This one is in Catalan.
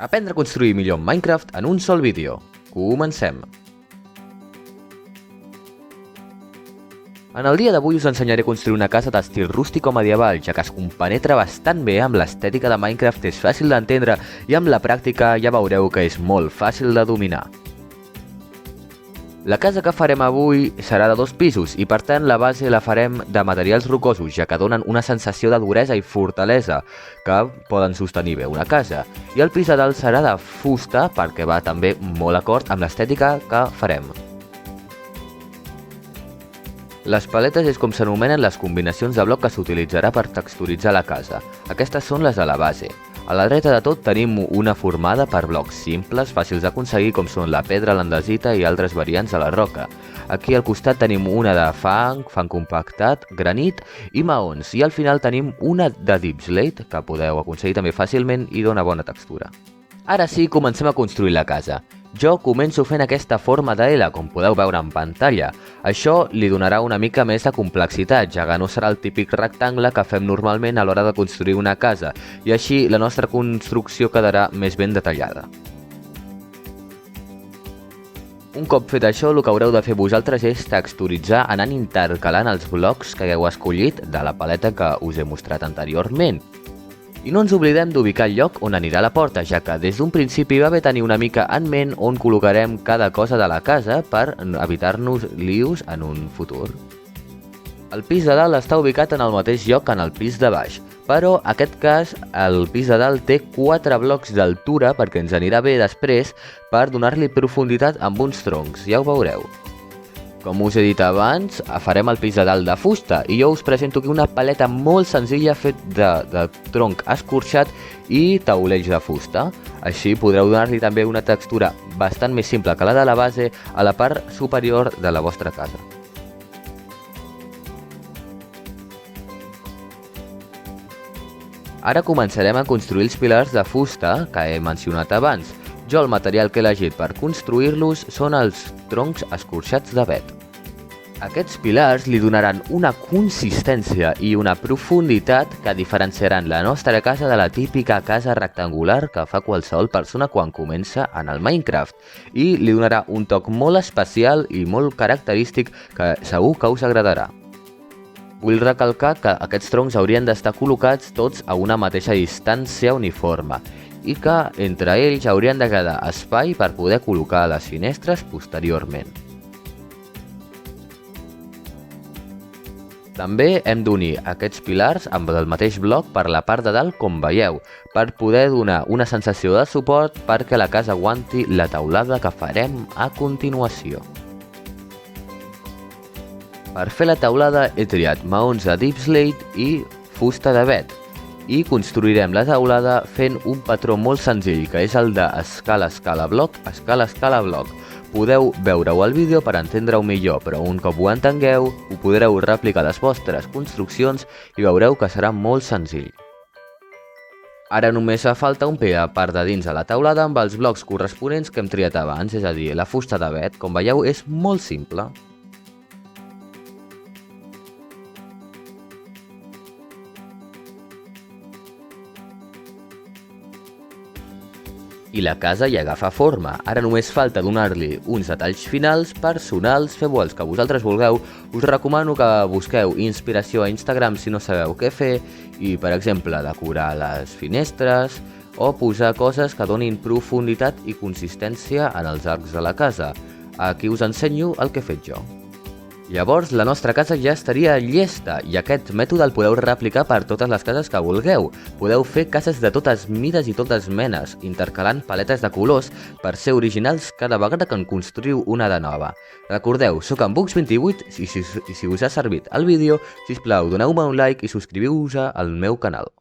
Aprendre a construir millor en Minecraft en un sol vídeo. Comencem! En el dia d'avui us ensenyaré a construir una casa d'estil rústic o medieval, ja que es compenetra bastant bé amb l'estètica de Minecraft, és fàcil d'entendre i amb la pràctica ja veureu que és molt fàcil de dominar. La casa que farem avui serà de 2 pisos i per tant la base la farem de materials rocosos, ja que donen una sensació de duresa i fortalesa que poden sostenir bé una casa. I el pis de dalt serà de fusta perquè va també molt d'acord amb l'estètica que farem. Les paletes és com s'anomenen les combinacions de bloc que s'utilitzarà per texturitzar la casa. Aquestes són les de la base. A la dreta de tot tenim una formada per blocs simples, fàcils d'aconseguir, com són la pedra, l'andesita i altres variants de la roca. Aquí al costat tenim una de fang compactat, granit i maons. I al final tenim una de deep slate, que podeu aconseguir també fàcilment i dona bona textura. Ara sí, comencem a construir la casa. Jo començo fent aquesta forma de L, com podeu veure en pantalla. Això li donarà una mica més de complexitat, ja que no serà el típic rectangle que fem normalment a l'hora de construir una casa, i així la nostra construcció quedarà més ben detallada. Un cop fet això, el que haureu de fer vosaltres és texturitzar anant intercalant els blocs que hagueu escollit de la paleta que us he mostrat anteriorment. I no ens oblidem d'ubicar el lloc on anirà la porta, ja que des d'un principi va bé tenir una mica en ment on col·locarem cada cosa de la casa per evitar-nos lius en un futur. El pis de dalt està ubicat en el mateix lloc que en el pis de baix, però en aquest cas el pis de dalt té 4 blocs d'altura perquè ens anirà bé després per donar-li profunditat amb uns troncs, ja ho veureu. Com us he dit abans, farem el pis de dalt de fusta i jo us presento aquí una paleta molt senzilla fet de tronc escorxat i taulells de fusta. Així podreu donar-li també una textura bastant més simple que la de la base a la part superior de la vostra casa. Ara començarem a construir els pilars de fusta que he mencionat abans. Jo el material que he elegit per construir-los són els troncs escorxats d'avet. Aquests pilars li donaran una consistència i una profunditat que diferenciaran la nostra casa de la típica casa rectangular que fa qualsevol persona quan comença en el Minecraft i li donarà un toc molt especial i molt característic que segur que us agradarà. Vull recalcar que aquests troncs haurien d'estar col·locats tots a una mateixa distància uniforme i que entre ells haurien de quedar espai per poder col·locar les finestres posteriorment. També hem d'unir aquests pilars amb el mateix bloc per la part de dalt, com veieu, per poder donar una sensació de suport perquè la casa aguanti la teulada que farem a continuació. Per fer la teulada he triat maons de deep slate i fusta d'avet. I construirem la teulada fent un patró molt senzill, que és el de escala, escala, bloc, escala, escala, bloc. Podeu veure-ho al vídeo per entendre-ho millor, però un cop ho entengueu, ho podreu replicar a les vostres construccions i veureu que serà molt senzill. Ara només fa falta omplir la part de dins de la teulada amb els blocs corresponents que hem triat abans, és a dir, la fusta d'avet. Com veieu, és molt simple. I la casa ja agafa forma. Ara només falta donar-li uns detalls finals personals, feu els que vosaltres vulgueu. Us recomano que busqueu inspiració a Instagram si no sabeu què fer i, per exemple, decorar les finestres o posar coses que donin profunditat i consistència en els arcs de la casa. Aquí us ensenyo el que he fet jo. Llavors la nostra casa ja estaria llesta i aquest mètode el podeu replicar per totes les cases que vulgueu. Podeu fer cases de totes mides i totes menes, intercalant paletes de colors per ser originals cada vegada que en construïu una de nova. Recordeu, soc en Bugs28 i si us ha servit el vídeo, sisplau, doneu-me un like i subscriviu-vos al meu canal.